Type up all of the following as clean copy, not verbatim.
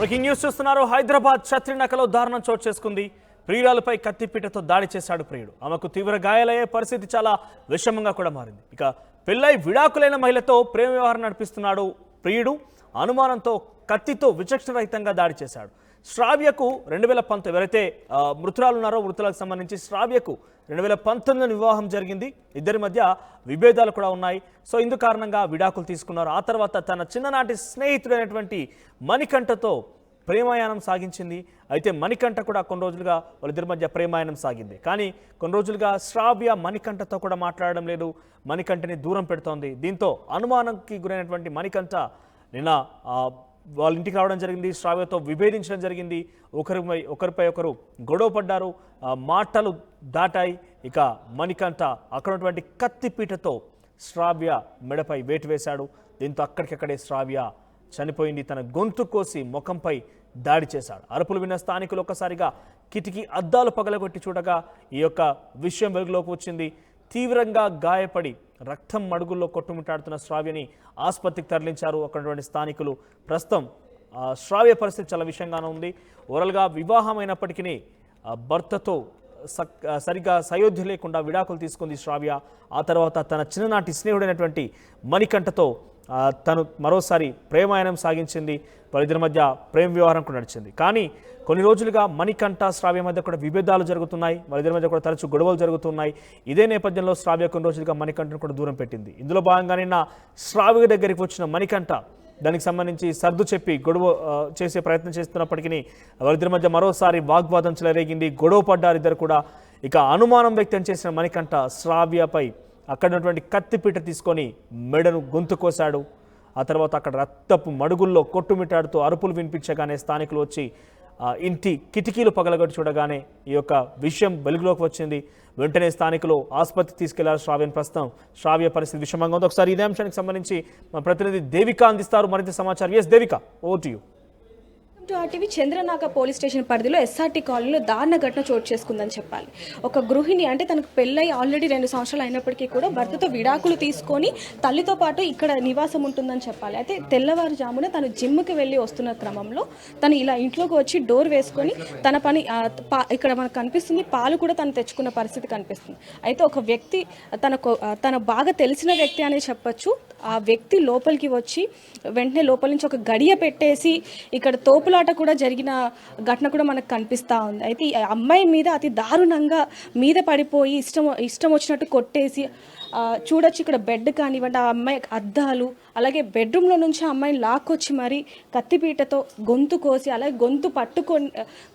Breaking news చూస్తున్నారు. హైదరాబాద్ ఛత్రినకలో దారుణం చోటు చేసుకుంది. ప్రియురాలపై కత్తిపీటతో దాడి చేశాడు ప్రియుడు. ఆమెకు తీవ్ర గాయాలయ్యే పరిస్థితి చాలా విషమంగా కూడా మారింది. ఇక పెళ్లై విడాకులైన మహిళతో ప్రేమ వ్యవహారం నడిపిస్తున్నాడు ప్రియుడు. అనుమానంతో కత్తితో విచక్షణరహితంగా దాడి చేశాడు. శ్రావ్యకు 2019 ఎవరైతే మృతురాలు ఉన్నారో మృతులకు సంబంధించి శ్రావ్యకు 2019 వివాహం జరిగింది. ఇద్దరి మధ్య విభేదాలు కూడా ఉన్నాయి. సో ఇందు కారణంగా విడాకులు తీసుకున్నారు. ఆ తర్వాత తన చిన్ననాటి స్నేహితుడైనటువంటి మణికంఠతో ప్రేమాయాణం సాగించింది. అయితే మణికంఠ కూడా కొన్ని రోజులుగా వాళ్ళిద్దరి మధ్య ప్రేమాయాణం సాగింది. కానీ కొన్ని రోజులుగా శ్రావ్య మణికంఠతో కూడా మాట్లాడడం లేదు, మణికంఠని దూరం పెడుతోంది. దీంతో అనుమానంకి గురైనటువంటి మణికంఠ నిన్న వాళ్ళ ఇంటికి రావడం జరిగింది. శ్రావ్యతో విభేదించడం జరిగింది. ఒకరిపై ఒకరు గొడవ పడ్డారు, మాటలు దాటాయి. ఇక మణికంఠ అక్కడ ఉన్నటువంటి కత్తిపీటతో శ్రావ్య మెడపై వేటు వేశాడు. దీంతో అక్కడికక్కడే శ్రావ్య చనిపోయింది. తన గొంతు కోసి ముఖంపై దాడి చేశాడు. అరుపులు విన్న స్థానికులు ఒక్కసారిగా కిటికీ అద్దాలు పగలగొట్టి చూడగా ఈ యొక్క విషయం వెలుగులోకి వచ్చింది. తీవ్రంగా గాయపడి రక్తం మడుగుల్లో కొట్టుమిట్టాడుతున్న శ్రావ్యని ఆసుపత్రికి తరలించారు అక్కడటువంటి స్థానికులు. ప్రస్తుతం శ్రావ్య పరిస్థితి చాలా విషయంగానే ఉంది. ఓవరాల్గా వివాహం అయినప్పటికీ భర్తతో సరిగ్గా సయోధ్య లేకుండా విడాకులు తీసుకుంది శ్రావ్య. ఆ తర్వాత తన చిన్ననాటి స్నేహితుడైనటువంటి మణికంఠతో తను మరోసారి ప్రేమాయణం సాగించింది. వాళ్ళిద్దరి మధ్య ప్రేమ వ్యవహారం కూడా నడిచింది. కానీ కొన్ని రోజులుగా మణికంఠ శ్రావ్య మధ్య కూడా విభేదాలు జరుగుతున్నాయి. వాళ్ళిద్దరి మధ్య కూడా తరచూ గొడవలు జరుగుతున్నాయి. ఇదే నేపథ్యంలో శ్రావ్య కొన్ని రోజులుగా మణికంఠను కూడా దూరం పెట్టింది. ఇందులో భాగంగానే శ్రావ్య దగ్గరికి వచ్చిన మణికంఠ దానికి సంబంధించి సర్దు చెప్పి గొడవ చేసే ప్రయత్నం చేస్తున్నప్పటికీ వాళ్ళిద్దరి మధ్య మరోసారి వాగ్వాదం చెలరేగింది. గొడవ పడ్డారు ఇద్దరు కూడా. ఇక అనుమానం వ్యక్తం చేసిన మణికంఠ శ్రావ్యపై అక్కడ ఉన్నటువంటి కత్తిపీట తీసుకొని మెడను గొంతు కోశాడు. ఆ తర్వాత అక్కడ రక్తపు మడుగుల్లో కొట్టుమిట్టాడుతూ అరుపులు వినిపించగానే స్థానికులు వచ్చి ఇంటి కిటికీలు పగలగొట్టి చూడగానే ఈ యొక్క విషయం వెలుగులోకి వచ్చింది. వెంటనే స్థానికులు ఆసుపత్రికి తీసుకెళ్లారు శ్రావ్యను. ప్రస్తుతం శ్రావ్య పరిస్థితి విషమంగా ఉంది. ఒకసారి ఇదే అంశానికి సంబంధించి మా ప్రతినిధి దేవిక అందిస్తారు మరింత సమాచారం. Yes Devika, over to you. RTV చంద్రనాక పోలీస్ స్టేషన్ పరిధిలో ఎస్ఆర్టీ కాలనీలో దారుణ ఘటన చోటు చేసుకుందని చెప్పాలి. ఒక గృహిణి అంటే తనకు పెళ్ళై ఆల్రెడీ 2 సంవత్సరాలు అయినప్పటికీ కూడా భర్తతో విడాకులు తీసుకొని తల్లితో పాటు ఇక్కడ నివాసం ఉంటుందని చెప్పాలి. అయితే తెల్లవారుజామున తను జిమ్కి వెళ్ళి వస్తున్న క్రమంలో తను ఇలా ఇంట్లోకి వచ్చి డోర్ వేసుకొని తన పని ఇక్కడ మనకు కనిపిస్తుంది, పాలు కూడా తను తెచ్చుకున్న పరిస్థితి కనిపిస్తుంది. అయితే ఒక వ్యక్తి తన బాగా తెలిసిన వ్యక్తి అనే చెప్పొచ్చు. ఆ వ్యక్తి లోపలికి వచ్చి వెంటనే లోపల నుంచి ఒక గడియ పెట్టేసి ఇక్కడ తోపులాట కూడా జరిగిన ఘటన కూడా మనకు కనిపిస్తూ ఉంది. అయితే ఈ అమ్మాయి మీద అతి దారుణంగా మీద పడిపోయి ఇష్టం వచ్చినట్టు కొట్టేసి చూడొచ్చు. ఇక్కడ బెడ్ కానివ్వండి, ఆ అమ్మాయి అద్దాలు, అలాగే బెడ్రూమ్లో నుంచి ఆ అమ్మాయిని లాక్కొచ్చి మరి కత్తిపీటతో గొంతు కోసి అలాగే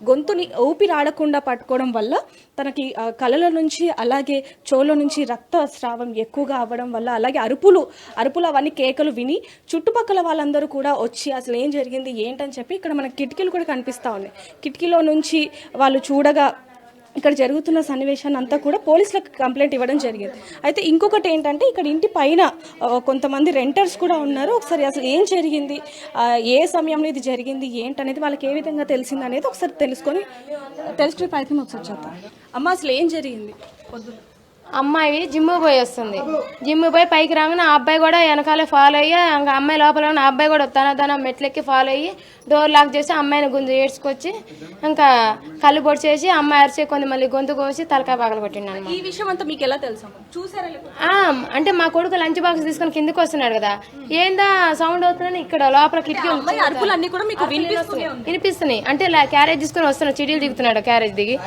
గొంతుని ఊపిరాడకుండా పట్టుకోవడం వల్ల తనకి కళ్ళలో నుంచి అలాగే చెవులో నుంచి రక్తస్రావం ఎక్కువగా అవ్వడం వల్ల అలాగే అరుపులు అవన్నీ కేకలు విని చుట్టుపక్కల వాళ్ళందరూ కూడా వచ్చి అసలు ఏం జరిగింది ఏంటని చెప్పి ఇక్కడ మనకి కిటికీలు కూడా కనిపిస్తూ ఉన్నాయి. కిటికీలో నుంచి వాళ్ళు చూడగా ఇక్కడ జరుగుతున్న సన్నివేశాన్ని అంతా కూడా పోలీసులకు కంప్లైంట్ ఇవ్వడం జరిగింది. అయితే ఇంకొకటి ఏంటంటే ఇక్కడ ఇంటి పైన కొంతమంది రెంటర్స్ కూడా ఉన్నారు. ఒకసారి అసలు ఏం జరిగింది, ఏ సమయంలో ఇది జరిగింది ఏంటనేది వాళ్ళకి ఏ విధంగా తెలిసింది అనేది ఒకసారి తెలుసుకునే ప్రయత్నం ఒకసారి చేద్దాం. అమ్మ అసలు ఏం జరిగింది? అమ్మాయి జిమ్ పోయి వస్తుంది. జిమ్ పోయి పైకి రాగానే ఆ అబ్బాయి కూడా వెనకాలే ఫాలో అయ్యి ఇంకా అమ్మాయి లోపల ఉన్న అబ్బాయి కూడా తన మెట్లెక్కి ఫాలో అయ్యి డోర్ లాక్ చేసి అమ్మాయిని గుంజు ఏడ్చుకొచ్చి ఇంకా కళ్ళు పొడి చేసి అమ్మాయి అరిచే కొంత మళ్ళీ గొంతు కోసి తలకాయ పగల కొట్టిండు. ఈ విషయం అంతా మీకు ఎలా తెలుసు? చూసారా? అంటే మా కొడుకు లంచ్ బాక్స్ తీసుకొని కిందకి వస్తున్నాడు కదా, ఏందా సౌండ్ అవుతుందని ఇక్కడ లోపల కిటికీ వినిపిస్తున్నాయి. అంటే క్యారేజ్ తీసుకుని వస్తున్నాడు, చిడీలు దిగుతున్నాడు, క్యారేజ్ దిగి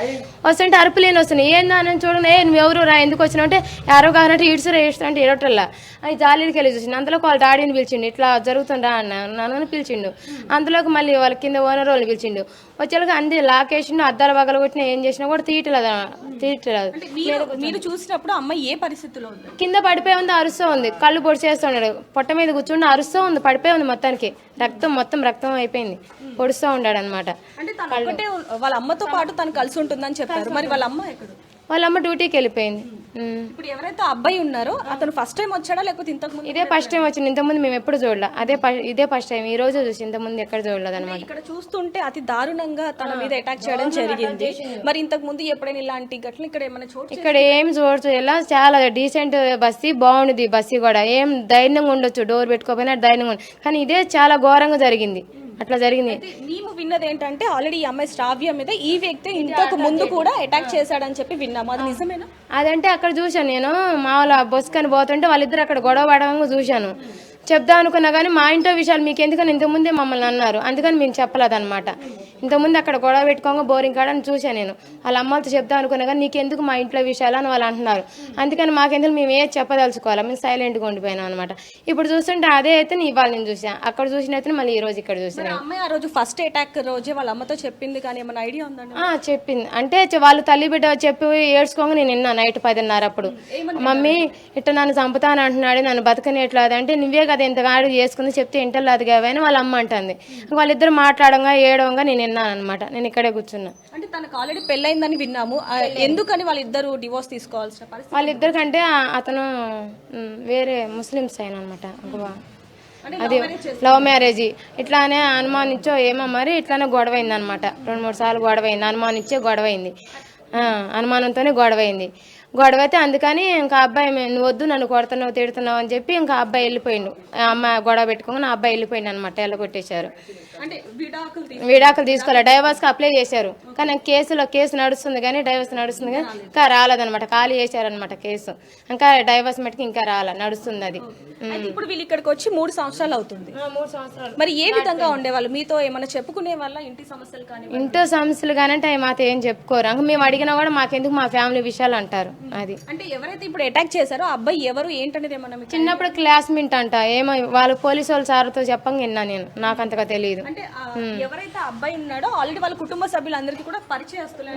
వస్తుంటే అరుపులేని వస్తున్నాయి. ఏందా అని చూడండి, నువ్వు ఎవరు రా ఎందుకు వచ్చినా అంటే ఎవరో కానట్టు ఈడ్చురంటే ఏడోటల్లా అది జాలీకి వెళ్ళి చూసిండు. అంతలోకి వాళ్ళ డాడీని పిలిచిండు, ఇట్లా జరుగుతుందా అన్న పిలిచిండు. అందులోకి మళ్ళీ వాళ్ళ కింద ఓనర్ వాళ్ళు పిలిచిండు. వచ్చేళ్ళకి అంది లాకేసిండు, అద్దాలు పగలు కొట్టిన ఏం చేసినా కూడా తీయట్లేదు. మీరు చూసినప్పుడు అమ్మాయి ఏ పరిస్థితిలో ఉంది? కింద పడిపోయి ఉంది, అరుస్తూ ఉంది, కళ్ళు పొడి చేస్తున్నాడు, పొట్ట మీద కూర్చుండి అరుస్తూ ఉంది, పడిపోయి ఉంది, మొత్తానికి మొత్తం రక్తం అయిపోయింది, పొడుస్తూ ఉన్నాడు అనమాట. అంటే వాళ్ళ అమ్మతో పాటు తను కలిసి ఉంటుందని చెప్పారు. మరి వాళ్ళ అమ్మ ఎక్కడ? వాళ్ళ అమ్మ డ్యూటీకి వెళ్ళిపోయింది. ఇప్పుడు ఎవరైతే అబ్బాయి ఉన్నారో అతను ఫస్ట్ టైం వచ్చాడా లేకపోతే ఇంతకుముందు? ఇదే ఫస్ట్ టైం వచ్చింది. ఇంతకుముందు మేము ఎప్పుడు చూడలే, ఇదే ఫస్ట్ టైం ఈ రోజు చూసి, ఇంతకుముందు ఎక్కడ చూడలేదు అనమాట. ఇక్కడ చూస్తుంటే అతి దారుణంగా తన మీద అటాక్ చేయడం జరిగింది. మరి ఇంతకు ముందు ఎప్పుడైనా ఇలాంటి ఘటన ఇక్కడ ఏమైనా ఇక్కడ ఏం చూడలేదు. చాలా డీసెంట్ బస్సు, బాగుంది బస్సు కూడా, ఏం ధైర్యంగా ఉండొచ్చు, డోర్ పెట్టుకోపోయినా ధైర్యంగా ఉంది. కానీ ఇదే చాలా ఘోరంగా జరిగింది. అట్లా జరిగింది. మేము విన్నది ఏంటంటే ఆల్రెడీ ఈ అమ్మాయి శ్రావ్య మీద ఈ వ్యక్తి ఇంతకు ముందు కూడా అటాక్ చేశాడని చెప్పి విన్నాము, అది నిజమేనా? అదంటే అక్కడ చూశాను నేను, మా వాళ్ళ బొస్కని పోతుంటే వాళ్ళిద్దరు అక్కడ గొడవ పడగా చూశాను. చెప్దాం అనుకున్నా కానీ మా ఇంట్లో విషయాలు మీకు ఎందుకని ఇంతకుముందే మమ్మల్ని అన్నారు, అందుకని మేము చెప్పలేదన్నమాట. ఇంతకుముందు అక్కడ గొడవ పెట్టుకోగా బోరింగ్ కాడని చూశాను నేను. వాళ్ళ అమ్మతో చెప్దాం అనుకున్నా కానీ నీకెందుకు మా ఇంట్లో విషయాలు అని వాళ్ళు అంటున్నారు. అందుకని మాకెందుకు మేము ఏది చెప్పదలుచుకోవాలి, మేము సైలెంట్గా ఉండిపోయినాం అనమాట. ఇప్పుడు చూస్తుంటే అదే అయితే ఇవాళ నేను చూసాను, అక్కడ చూసిన అయితే మళ్ళీ ఈ రోజు ఇక్కడ చూసాను. అమ్మాయి ఆ రోజు ఫస్ట్ అటాక్ రోజే వాళ్ళ అమ్మతో చెప్పింది కానీ ఏమైనా ఐడియా ఉందండి? చెప్పింది అంటే వాళ్ళు తల్లి బిడ్డ చెప్పి ఏడ్చుకోగా నేను విన్నా నైట్ 10:30 అప్పుడు. మమ్మీ ఇట్లా నన్ను చంపుతాను అంటున్నాడు, నన్ను బతకనేట్లేదు అంటే నువ్వే కదా ఇంత గాడి చేసుకుని చెప్తే ఇంటర్లేదు కావని వాళ్ళ అమ్మ అంటుంది. వాళ్ళిద్దరు మాట్లాడంగా ఏడవంగా నేను విన్నాను అనమాట. నేను ఇక్కడే కూర్చున్నా. అంటే తనకు ఆల్రెడీ పెళ్ళైందని విన్నాము, ఎందుకని వాళ్ళిద్దరు డివోర్స్ తీసుకోవాల్సిన పరిస్థితి? వాళ్ళిద్దరికంటే అతను వేరే ముస్లిమ్స్ అయిన అనమాట, అది లవ్ మ్యారేజ్. ఇట్లానే అనుమానించో ఏమో మరి ఇట్లానే గొడవైంది అనమాట. 2-3 సార్లు గొడవైంది, అనుమానించే గొడవైంది, అనుమానంతోనే గొడవైంది. గొడవైతే అందుకని ఇంకా అబ్బాయి నువ్వు వద్దు నన్ను కొడుతున్నావు తిడుతున్నావు అని చెప్పి ఇంకా అబ్బాయి వెళ్ళిపోయిండు. అమ్మాయి గొడవ పెట్టుకోగా నా అబ్బాయి వెళ్ళిపోయిండు అనమాట, వెళ్ళగొట్టేశారు. అంటే విడాకులు తీసుకోవాలి, డైవర్స్కి అప్లై చేశారు కానీ కేసు నడుస్తుంది కానీ డైవర్స్ నడుస్తుంది కానీ ఇంకా రాలేదనమాట, ఖాళీ చేశారనమాట కేసు. ఇంకా డైవర్స్ మటుకు ఇంకా నడుస్తుంది అది. ఇప్పుడు వీళ్ళు ఇక్కడికి వచ్చి 3 సంవత్సరాలు అవుతుంది. 3 సంవత్సరాలు మరి ఏ విధంగా ఉండేవాళ్ళు? మీతో ఏమైనా చెప్పుకునే వాళ్ళ ఇంటి సమస్యలు కానీ? ఇంట్లో సమస్యలు కానంటే అవి మాతో ఏం చెప్పుకోరు. ఇంకా మేము అడిగినా కూడా మాకెందుకు మా ఫ్యామిలీ విషయాలు అంటారు. అది అంటే ఎవరైతే ఇప్పుడు అటాక్ చేశారో అబ్బాయి ఎవరు ఏంటనేది ఏమన్నా చిన్నప్పుడు క్లాస్మేట్ అంట, ఏమో వాళ్ళు పోలీసు వాళ్ళ సార్తో చెప్పంగా విన్నా నేను, నాకు అంతగా తెలియదు. అంటే ఎవరైతే అబ్బాయి ఉన్నాడో ఆల్రెడీ వాళ్ళ కుటుంబ సభ్యులందరికీ కూడా పరిచయస్తులు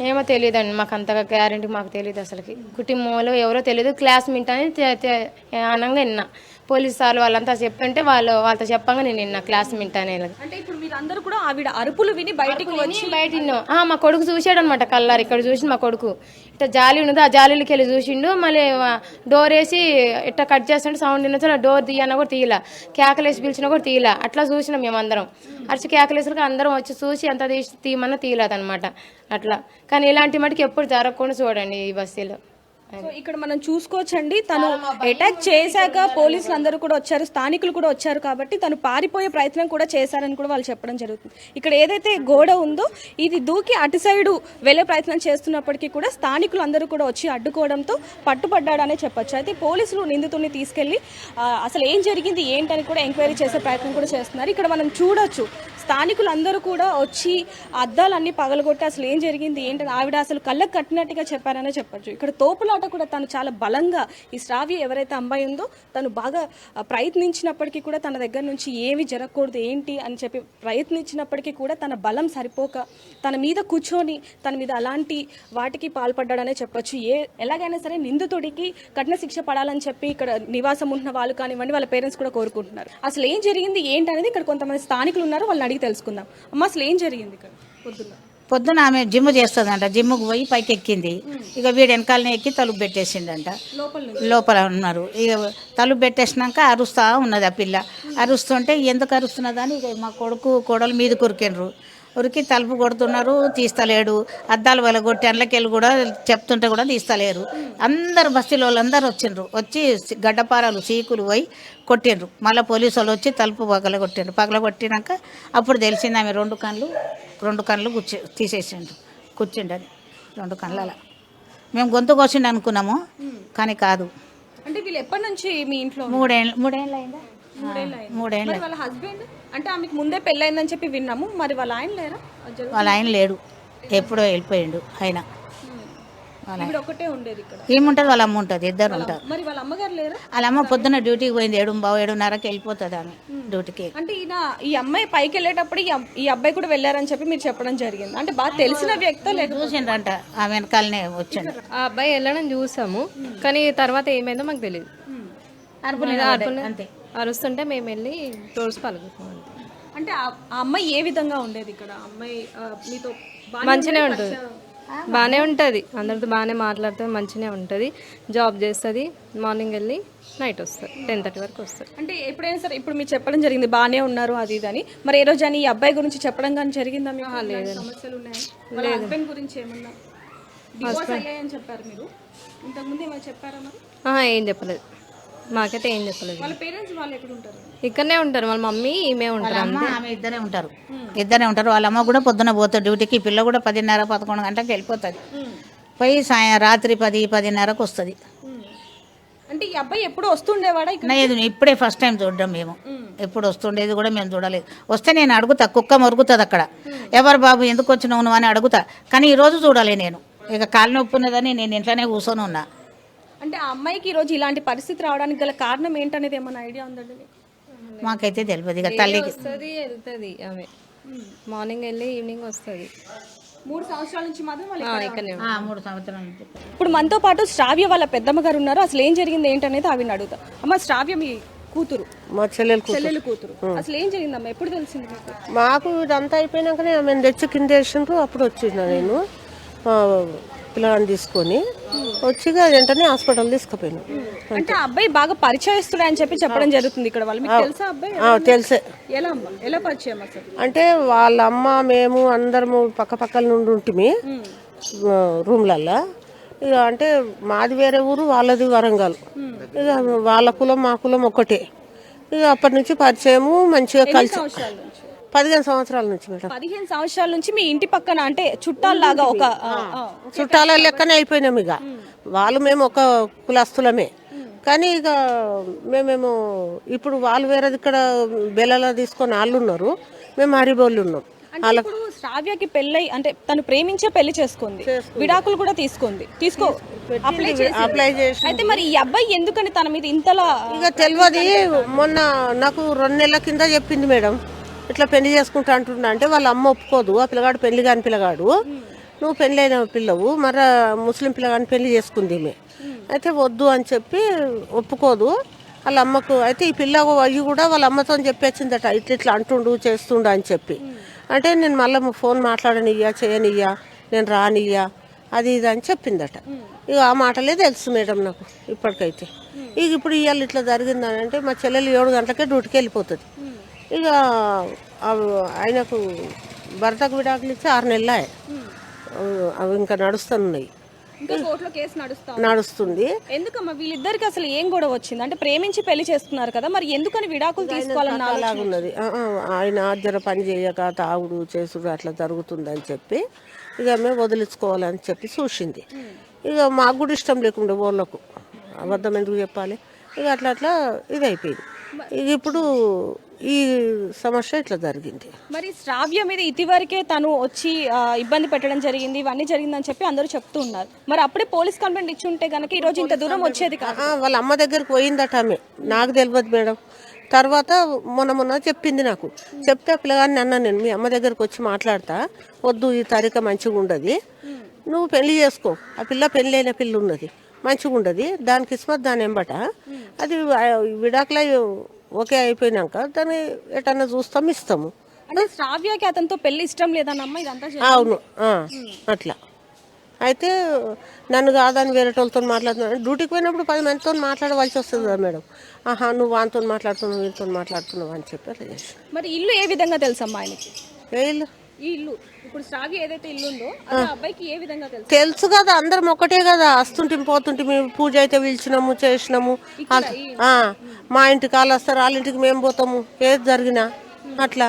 ఏమో తెలియదండి, మాకు అంతగా గ్యారెంటీ మాకు తెలియదు అసలుకి. కుటుంబంలో ఎవరో తెలియదు, క్లాస్మేట్ అని అనంగా విన్నా. పోలీసు సార్లు వాళ్ళంతా చెప్తుంటే వాళ్ళతో చెప్పంగా నేను విన్నా క్లాస్మేట్ అనేది. అంటే ఇప్పుడు మీరందరూ కూడా ఆవిడ అరుపులు విని బయటికి వచ్చి బయట మా కొడుకు చూసాడు అనమాట, కల్లారు ఇక్కడ చూసి మా కొడుకు ఇట్లా జాలి ఉన్నది, ఆ జాలీలకి వెళ్ళి చూసిండు. మళ్ళీ డోర్ వేసి ఇట్లా కట్ చేస్తుంటే సౌండ్ వినొచ్చు, డోర్ తీయన్నా కూడా తీయలా, కేకలేసి పిలిచినా కూడా తీయలా. అట్లా చూసినాం మేమందరం, అరిచి కేకలేసరికి అందరం వచ్చి చూసి అంత తీయమన్నా తీయలేదన్నమాట అట్లా. కానీ ఇలాంటి మటుకు ఎప్పుడు జరగకుండా చూడండి ఈ బస్సులో. సో ఇక్కడ మనం చూసుకోవచ్చండి, తను అటాక్ చేశాక పోలీసులు అందరూ కూడా వచ్చారు, స్థానికులు కూడా వచ్చారు కాబట్టి తను పారిపోయే ప్రయత్నం కూడా చేశారని కూడా వాళ్ళు చెప్పడం జరుగుతుంది. ఇక్కడ ఏదైతే గోడ ఉందో ఇది దూకి అటు సైడు వెళ్ళే ప్రయత్నం చేస్తున్నప్పటికీ కూడా స్థానికులు అందరూ కూడా వచ్చి అడ్డుకోవడంతో పట్టుబడ్డాడనే చెప్పొచ్చు. అయితే పోలీసులు నిందితుడిని తీసుకెళ్లి అసలు ఏం జరిగింది ఏంటని కూడా ఎంక్వైరీ చేసే ప్రయత్నం కూడా చేస్తున్నారు. ఇక్కడ మనం చూడొచ్చు స్థానికులు అందరూ కూడా వచ్చి అద్దాలన్నీ పగలగొట్టి అసలు ఏం జరిగింది ఏంటని ఆవిడ అసలు కళ్ళకు కట్టినట్టుగా చెప్పారనే చెప్పొచ్చు. ఇక్కడ తోపులాట కూడా తను చాలా బలంగా, ఈ శ్రావ్య ఎవరైతే అమ్మాయి ఉందో తను బాగా ప్రయత్నించినప్పటికీ కూడా తన దగ్గర నుంచి ఏమి జరగకూడదు ఏంటి అని చెప్పి ప్రయత్నించినప్పటికీ కూడా తన బలం సరిపోక తన మీద కూర్చొని తన మీద అలాంటి వాటికి పాల్పడ్డాడనే చెప్పొచ్చు. ఎలాగైనా సరే నిందితుడికి కఠిన శిక్ష పడాలని చెప్పి ఇక్కడ నివాసం ఉంటున్న వాళ్ళు కానివ్వండి వాళ్ళ పేరెంట్స్ కూడా కోరుకుంటున్నారు. అసలు ఏం జరిగింది ఏంటి అనేది ఇక్కడ కొంతమంది స్థానికులు ఉన్నారు, వాళ్ళని అడిగి తెలుసుకుందాం. అమ్మ అసలు ఏం జరిగింది ఇక్కడ పొద్దున ఆమె జిమ్ చేస్తుందంట, జిమ్కి పోయి పైకి ఎక్కింది. ఇక వీడు వెనకాలనే ఎక్కి తలుపు పెట్టేసిండంట, లోపల ఉన్నారు. ఇక తలుపు పెట్టేసినాక అరుస్తూ ఉన్నది ఆ పిల్ల. అరుస్తుంటే ఎందుకు అరుస్తున్నదని ఇక మా కొడుకు కోడలు మీద కురికిండ్రు. ఉరికి తలుపు కొడుతున్నారు, తీస్తలేడు. అద్దాలు వెలగొట్టి అందులోకెళ్ళి కూడా చెప్తుంటే కూడా తీస్తలేరు. అందరు బస్తీలో వాళ్ళందరూ వచ్చిండ్రు, వచ్చి గడ్డపారాలు చీకులు పోయి కొట్టిండ్రు. మళ్ళీ పోలీసు వాళ్ళు వచ్చి తలుపు పగలగొట్టిండ్రు. పగలగొట్టినాక అప్పుడు తెలిసింది ఆమె రెండు కళ్ళు తీసేసిండ్రు, కూర్చుండని 2 కళ్ళలా. మేము గొంతు కోసిండు అనుకున్నాము కానీ కాదు. అంటే వీళ్ళు ఎప్పటి నుంచి మీ ఇంట్లో? 3 ఏళ్ళు అయిందా? 3 ఏళ్ళు. వాళ్ళ హస్బెండ్ అంటే ఆమెకు ముందే పెళ్ళైందని చెప్పి విన్నాము, మరి వాళ్ళ ఆయన లేరా? వాళ్ళ ఆయన లేడు, ఎప్పుడో వెళ్ళిపోయిండు ఆయన. ఒకటే ఉండేది ఇక్కడ, ఏముంటుంది వాళ్ళ అమ్మ ఉంటుంది, ఇద్దరు ఉంటారు. మరి వాళ్ళ అమ్మగారు లేరా? వాళ్ళ అమ్మ పొద్దున్న డ్యూటీకి పోయింది, 7:30కి వెళ్ళిపోతుంది ఆమె డ్యూటీకి. అంటే ఈ అమ్మాయి పైకి వెళ్ళేటప్పుడు ఈ అబ్బాయి కూడా వెళ్ళారని చెప్పి మీరు చెప్పడం జరిగింది. అంటే బాగా తెలిసిన వ్యక్తి లేదు, చూసిండ్రంట ఆమె వెనకాలనే వచ్చిండు. ఆ అబ్బాయి వెళ్ళడం చూసాము కానీ తర్వాత ఏమైందో మాకు తెలియదు. అంతే అరుస్తుంటే మేము వెళ్ళి తోడుసి పలుకుతాం. అంటే ఆ అమ్మాయి ఏ విధంగా ఉండేది ఇక్కడ? అమ్మాయి మీతో మంచిగానే ఉంటుంది, బాగానే ఉంటుంది, అందరితో బాగానే మాట్లాడుతుంది, మంచిగానే ఉంటుంది. జాబ్ చేస్తుంది, మార్నింగ్ వెళ్ళి నైట్ వస్తుంది, 10:30 వరకు వస్తుంది. అంటే ఎప్పుడైనా సరే ఇప్పుడు మీరు చెప్పడం జరిగింది బాగానే ఉన్నారు అది ఇది అని, మరి ఏ రోజు అని ఈ అబ్బాయి గురించి చెప్పడం కానీ జరిగిందా? లేదు. సమస్యలు ఉన్నాయా? వాళ్ళ హస్బెండ్ గురించి ఏమన్నా డివోర్స్ అయ్యాయని చెప్పారు మీరు, ఇంతకుముందు ఏమైనా చెప్పారా మరి? ఏం చెప్పలేదు. మాకైతే ఏం చెప్పలేదు. వాళ్ళ పేరెంట్స్ వాళ్ళు ఎక్కడ ఉంటారు? ఇక్కడనే ఉంటారు, వాళ్ళ మమ్మీ ఈమె ఉంటారు. అమ్మ ఆమె ఇద్దరే ఉంటారు. వాళ్ళ అమ్మ కూడా పొద్దున పోతుంది డ్యూటీకి. పిల్ల కూడా 10:30, 11 గంటలకు వెళ్ళిపోతుంది. పోయి రాత్రి 10, 10:30కు వస్తుంది. అంటే ఈ అబ్బాయి ఎప్పుడు వస్తుండేవాడా ఇక్కడ? లేదు, ఇప్పుడే ఫస్ట్ టైం చూడడం మేము. ఎప్పుడు వస్తుండేది కూడా మేము చూడలేదు. వస్తే నేను అడుగుతా, కుక్క మొరుగుతుంది అక్కడ, ఎవరు బాబు ఎందుకు వచ్చినావు నువ్వు అని అడుగుతా. కానీ ఈరోజు చూడాలి నేను. ఇక కాలు నొప్పి ఉన్నదని నేను ఇంట్లోనే కూర్చొని ఉన్నా. అంటే ఆ అమ్మాయికి ఈరోజు ఇలాంటి పరిస్థితి రావడానికి గల కారణం ఏంటనేది ఏమైనా ఐడియా ఉందండి మీకు? మాకైతే తెలియదు. ఇక తల్లికి వస్తుంది వెళ్తుంది ఆమె, మార్నింగ్ వెళ్ళి ఈవినింగ్ వస్తుంది. 3 సంవత్సరాల నుంచి మాత్రం వాళ్ళు ఇక్కడనే 3 సంవత్సరాల నుంచి. ఇప్పుడు మనతో పాటు శ్రావ్య వాళ్ళ పెద్దమ్మ గారు ఉన్నారు. అసలు ఏం జరిగింది ఏంటనేది ఆవిడని అడుగుతా. అమ్మ, శ్రావ్య మీ కూతురు? మా చెల్లెలు కూతురు. అసలు ఏం జరిగిందమ్మా? ఎప్పుడు తెలిసింది మీకు? మాకు ఇదంతా అయిపోయినాకనే ఆమె తెచ్చి కింద వేసిండ్రు. అప్పుడు వచ్చిన నేను పిల్లగాన్ని తీసుకొని వచ్చిగా వెంటనే హాస్పిటల్ తీసుకుపోయినా. అంటే ఆ అబ్బాయి బాగా పరిచయస్తుడు అని చెప్పడం జరుగుతుంది ఇక్కడ. వాళ్ళు మీకు తెలుసా అబ్బాయి? తెలిసే. ఎలా అమ్మా, ఎలా పరిచయం అసలు? అంటే వాళ్ళ అమ్మ మేము అందరము పక్క పక్కల నుండి ఉంటుంది రూమ్లల్లో. ఇక అంటే మాది వేరే ఊరు, వాళ్ళది వరంగల్. ఇక వాళ్ళ కులం మా కులం ఒకటే. ఇక అప్పటి నుంచి పరిచయము మంచిగా కలిసి 15 సంవత్సరాల నుంచి మేడం. 15 సంవత్సరాల నుంచి మీ ఇంటి పక్కన, అంటే చుట్టాల్లాగా ఒక చుట్టాల లెక్కనే అయిపోయినాం. ఇక వాళ్ళు మేము ఒక కులస్తులమే. కానీ ఇక మేమేమో ఇప్పుడు వాళ్ళు వేరేది ఇక్కడ బెల్లలా తీసుకొని వాళ్ళు ఉన్నారు, మేము హరిబోళ్ళు ఉన్నాం. ఇప్పుడు శ్రావ్యకి పెళ్ళై, అంటే తను ప్రేమించే పెళ్లి చేసుకుంది, విడాకులు కూడా అప్లై చేసి. అయితే మరి ఈ అబ్బాయి ఎందుకని తన మీద ఇంతలా? ఇక తెలియదు. మొన్న నాకు 2 నెలల కింద చెప్పింది మేడం, ఇట్లా పెళ్లి చేసుకుంటా అంటున్నా. అంటే వాళ్ళ అమ్మ ఒప్పుకోదు. ఆ పిల్లగాడు పెళ్లి కాని పిల్లగాడు, నువ్వు పెళ్ళైన పిల్లవు, మరి ముస్లిం పిల్లగాని పెళ్లి చేసుకుంది ఈమె. అయితే వద్దు అని చెప్పి ఒప్పుకోదు వాళ్ళ అమ్మకు. అయితే ఈ పిల్ల అయ్యి కూడా వాళ్ళ అమ్మతో చెప్పేసిందట, ఇట్లా అంటుండు చేస్తుండు అని చెప్పి. అంటే నేను మళ్ళీ ఫోన్ మాట్లాడనియ్యా, చేయనియ్యా, నేను రానియ్యా, అది ఇది అని చెప్పిందట. ఇక ఆ మాటలే తెలుసు మేడం నాకు ఇప్పటికైతే. ఇక ఇప్పుడు ఇవాళ ఇట్లా జరిగిందని అంటే మా చెల్లెలు 7 గంటలకే డ్యూటీకి వెళ్ళిపోతుంది. ఇక ఆయనకు భర్తకు విడాకులు ఇచ్చి 6 నెలలు అవి ఇంకా నడుస్తున్నాయి. నడుస్తుంది. ఎందుకమ్మా వీళ్ళిద్దరికి అసలు ఏం గొడవ వచ్చింది? అంటే ప్రేమించి పెళ్లి చేసుకున్నారు కదా, మరి ఎందుకని విడాకులు తీసుకోవాలన్న అలాగున్నది. ఆయన జర పని చేయక తాగుడు చేసుడు అట్లా జరుగుతుందని చెప్పి ఇక మేము వదిలించుకోవాలని చెప్పి చూసింది. ఇక మాకు కూడా ఇష్టం లేకుండా వాళ్ళకు అబద్ధం ఎందుకు చెప్పాలి. ఇక అట్లా ఇది అయిపోయింది. ఇక ఇప్పుడు ఈ సమస్య ఇట్లా జరిగింది. మరి శ్రావ్య మీద ఇదివరకే తను వచ్చి ఇబ్బంది పెట్టడం జరిగింది, ఇవన్నీ జరిగిందని చెప్పి అందరూ చెప్తూ ఉన్నారు. మరి అప్పుడే పోలీస్ కంప్లైంట్ ఇచ్చి ఉంటే గనక ఈ రోజు ఇంత దూరం వచ్చేది కాదు. వాళ్ళ అమ్మ దగ్గరికి పోయిందట ఆమె, నాకు తెలియదు మేడం. తర్వాత మొన్న చెప్పింది నాకు. చెప్తే పిల్లగాన్ని అన్నా, నేను మీ అమ్మ దగ్గరకు వచ్చి మాట్లాడతా, వద్దు ఈ తారీఖు మంచిగా ఉండదు, నువ్వు పెళ్లి చేసుకో. ఆ పిల్ల పెళ్ళి అయిన పిల్ల ఉన్నది, మంచిగా ఉండదు, దానికి ఇస్మత్ దాని ఎంబట అది విడాకులై ఓకే అయిపోయినాక దాన్ని ఎటన్నా చూస్తాం, ఇస్తాము. అంటే శ్రావ్యకి అతనితో పెళ్లి ఇష్టం లేదన్నమ్మ ఇదంతా? అవును, అట్లా. అయితే నన్ను కాదని వేరే వాళ్ళతో మాట్లాడుతున్నాను. డ్యూటీకి పోయినప్పుడు 10 మందితో మాట్లాడవలసి వస్తుంది కదా మేడం. నువ్వు వానితో మాట్లాడుతున్నావు, వీళ్ళతో మాట్లాడుతున్నావు అని చెప్పి అట్లా చేసి. మరి ఇల్లు ఏ విధంగా తెలుసమ్మా ఆయనకి? ఏ ఇల్లు? ఈ ఇల్లు ఇప్పుడు శ్రావ్య ఏదైతే ఇల్లు ఉందో అబ్బాయికి ఏ విధంగా తెలుసు? తెలుసు కదా, అందరం ఒకటే కదా, వస్తుంటే పోతుంటే మేము పూజ అయితే పిలిచినాము, చేసినాము. మా ఇంటికి వాళ్ళు వస్తారు, వాళ్ళ ఇంటికి మేము పోతాము, ఏది జరిగినా అట్లా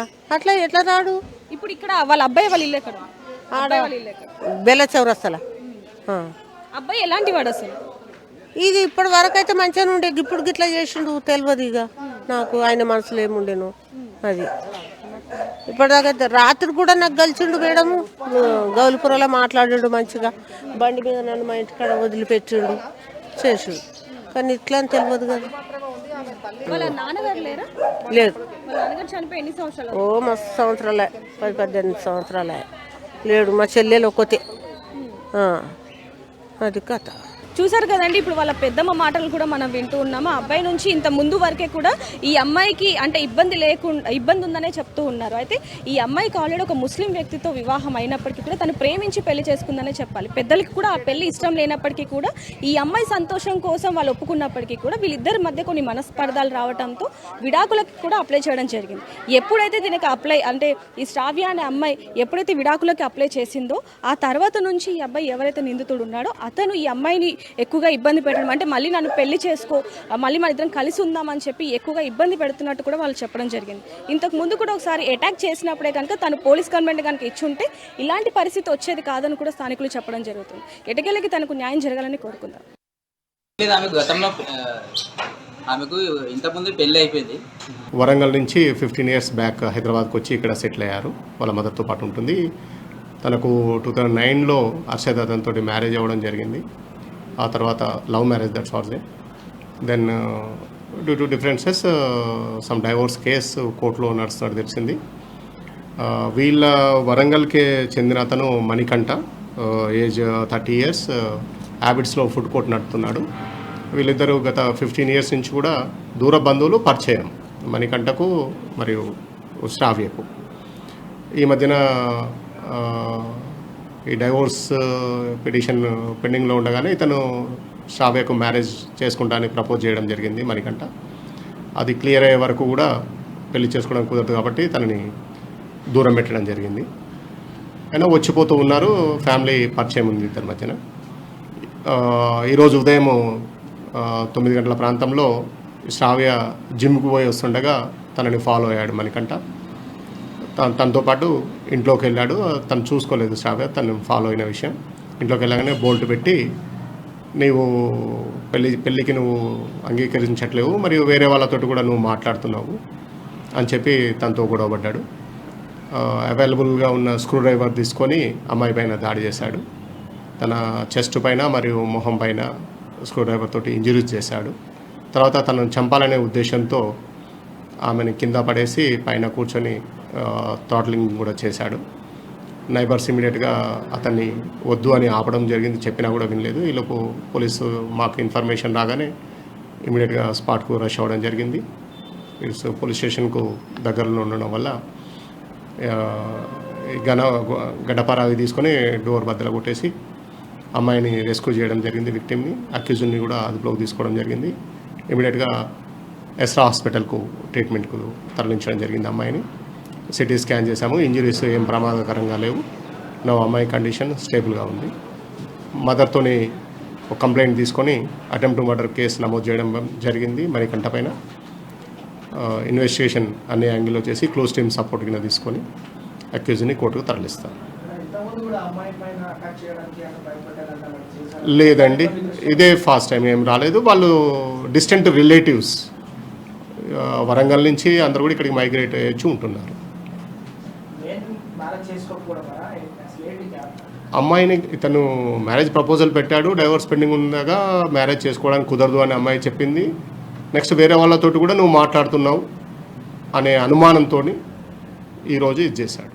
ఎట్లా రాడు. ఇప్పుడు ఇక్కడ వాళ్ళ అబ్బాయి వాళ్ళ ఇల్లు ఎక్కడ? బెల్ల చౌరస్తల. అబ్బాయి ఎలాంటి వాడు అసలు? ఇది ఇప్పటి వరకు అయితే మంచిగా ఉండే, ఇప్పుడు గిట్లా చేసిండు తెలియదు. ఇక నాకు ఆయన మనసులో ఏముండేను అది. ఇప్పటిదాకా రాత్రి కూడా నాకు కలిసిండు మేడము, గౌలిపురలో మాట్లాడాడు మంచిగా, బండి మీద నన్ను మా ఇంటికాడ వదిలిపెట్టిండు, చేసిండు. కానీ ఇట్లా అని తెలియదు కదా. వాళ్ళ నాన్నగారు లేరా? లేదు. వాళ్ళ నాన్నగారు చనిపోయి ఎన్ని సంవత్సరాలు? మస్తు సంవత్సరాలే, 18 సంవత్సరాలే. లేడు. మా చెల్లెలు ఒకతే. అది కథ. చూసారు కదండి, ఇప్పుడు వాళ్ళ పెద్దమ్మ మాటలు కూడా మనం వింటూ ఉన్నాము. అబ్బాయి నుంచి ఇంత ముందు వరకే కూడా ఈ అమ్మాయికి అంటే ఇబ్బంది ఉందనే చెప్తూ ఉన్నారు. అయితే ఈ అమ్మాయికి ఆల్రెడీ ఒక ముస్లిం వ్యక్తితో వివాహం అయినప్పటికీ కూడా తను ప్రేమించి పెళ్లి చేసుకుందనే చెప్పాలి. పెద్దలకి కూడా ఆ పెళ్లి ఇష్టం లేనప్పటికీ కూడా ఈ అమ్మాయి సంతోషం కోసం వాళ్ళు ఒప్పుకున్నప్పటికీ కూడా వీళ్ళిద్దరి మధ్య కొన్ని మనస్పర్ధాలు రావడంతో విడాకులకి కూడా అప్లై చేయడం జరిగింది. ఎప్పుడైతే దీనికి అంటే ఈ శ్రావ్య అనే అమ్మాయి ఎప్పుడైతే విడాకులకి అప్లై చేసిందో ఆ తర్వాత నుంచి ఈ అబ్బాయి ఎవరైతే నిందితుడు ఉన్నాడో అతను ఈ అమ్మాయిని ఎక్కువగా ఇబ్బంది పెట్టడం, అంటే మళ్ళీ నన్ను పెళ్లి చేసుకో, మళ్ళీ మన ఇద్దరం కలిసి ఉందామని చెప్పి ఎక్కువగా ఇబ్బంది పెడుతున్నట్టు కూడా వాళ్ళు చెప్పడం జరిగింది. ఇంతకు ముందు కూడా ఒకసారి అటాక్ చేసినప్పుడే కనుక తను పోలీస్ కంప్లైంట్ కనుక ఇచ్చుంటే ఇలాంటి పరిస్థితి వచ్చేది కాదని కూడా స్థానికులు చెప్పడం జరుగుతుంది. ఎటకెళ్ళకి తనకు న్యాయం జరగాలని కోరుకుందాం. ఆమె గతంలో ఆమెకు ఇంతకుముందు పెళ్ళి అయిపోయింది. వరంగల్ నుంచి 15 years బ్యాక్ హైదరాబాద్కి వచ్చి ఇక్కడ సెటిల్ అయ్యారు. వాళ్ళ మదర్తో పాటు ఉంటుంది. తనకు 2009లో అర్షద్ అతనితో మ్యారేజ్ అవ్వడం జరిగింది. ఆ తర్వాత love marriage, that's was it. Then due to differences some divorce case కోర్టులో నడుస్తున్నట్టు తెలిసింది. వీళ్ళ వరంగల్కే చెందిన అతను మణికంఠ, ఏజ్ 30 years, హ్యాబిట్స్లో ఫుడ్ కోర్ట్ నడుపుతున్నాడు. వీళ్ళిద్దరూ గత 15 years నుంచి కూడా దూర బంధువులు, పరిచయం మణికంఠకు మరియు శ్రావ్యకు. ఈ మధ్యన ఈ డైవోర్స్ పిటిషన్ పెండింగ్లో ఉండగానే ఇతను శ్రావ్యకు మ్యారేజ్ చేసుకుంటానికి ప్రపోజ్ చేయడం జరిగింది మణికంఠ. అది క్లియర్ అయ్యే వరకు కూడా పెళ్లి చేసుకోవడం కుదరదు కాబట్టి తనని దూరం పెట్టడం జరిగింది. అయినా వచ్చిపోతూ ఉన్నారు. ఫ్యామిలీ పరిచయం ఉంది ఇద్దరి మధ్యన. ఈరోజు ఉదయం 9 గంటల ప్రాంతంలో శ్రావ్య జిమ్కి పోయి వస్తుండగా తనని ఫాలో అయ్యాడు మణికంఠ. తనతో పాటు ఇంట్లోకి వెళ్ళాడు. తను చూసుకోలేదు శ్రావ్య తను ఫాలో అయిన విషయం. ఇంట్లోకి వెళ్ళగానే బోల్ట్ పెట్టి, నీవు పెళ్ళికి నువ్వు అంగీకరించట్లేవు, మరియు వేరే వాళ్ళతో కూడా నువ్వు మాట్లాడుతున్నావు అని చెప్పి తనతో గొడవపడ్డాడు. అవైలబుల్గా ఉన్న స్క్రూ డ్రైవర్ తీసుకొని అమ్మాయి పైన దాడి చేశాడు. తన చెస్ట్ పైన మరియు మొహం పైన స్క్రూ డ్రైవర్ తోటి ఇంజరీస్ చేశాడు. తర్వాత తనను చంపాలనే ఉద్దేశంతో ఆమెను కింద పడేసి పైన కూర్చొని థ్రాట్లింగ్ కూడా చేశాడు. నైబర్స్ ఇమీడియట్గా అతన్ని వద్దు అని ఆపడం జరిగింది. చెప్పినా కూడా వినలేదు. ఈలోపు పోలీసు మాకు ఇన్ఫర్మేషన్ రాగానే ఇమీడియట్గా స్పాట్కు రష్ అవ్వడం జరిగింది. పోలీస్ స్టేషన్కు దగ్గరలో ఉండడం వల్ల గడపరావి తీసుకొని డోర్ బద్దలు కొట్టేసి అమ్మాయిని రెస్క్యూ చేయడం జరిగింది. విక్టిమ్ని, అక్యూజ్ని కూడా అదుపులోకి తీసుకోవడం జరిగింది. ఇమీడియట్గా ఎస్రా హాస్పిటల్కు ట్రీట్మెంట్కు తరలించడం జరిగింది. అమ్మాయిని సిటీ స్కాన్ చేశాము. ఇంజరీస్ ఏం ప్రమాదకరంగా లేవు. నా అమ్మాయి కండిషన్ స్టేబుల్గా ఉంది. మదర్తోని ఒక కంప్లైంట్ తీసుకొని అటెంప్ట్ టు మర్డర్ కేసు నమోదు చేయడం జరిగింది మణికంఠ పైన. ఇన్వెస్టిగేషన్ అన్ని యాంగిల్లో చేసి క్లోజ్ టీమ్ సపోర్ట్ కింద తీసుకొని అక్యూజ్ని కోర్టుకు తరలిస్తాం. లేదండి, ఇదే ఫస్ట్ టైం, ఏం రాలేదు. వాళ్ళు డిస్టెంట్ రిలేటివ్స్ వరంగల్ నుంచి అందరూ కూడా ఇక్కడికి మైగ్రేట్ అయ్యి ఉంటున్నారు. అమ్మాయిని ఇతను మ్యారేజ్ ప్రపోజల్ పెట్టాడు. డైవర్స్ పెండింగ్ ఉండగా మ్యారేజ్ చేసుకోవడానికి కుదరదు అని అమ్మాయి చెప్పింది. నెక్స్ట్ వేరే వాళ్ళతో కూడా నువ్వు మాట్లాడుతున్నావు అనే అనుమానంతో ఈరోజు ఇది చేశాడు.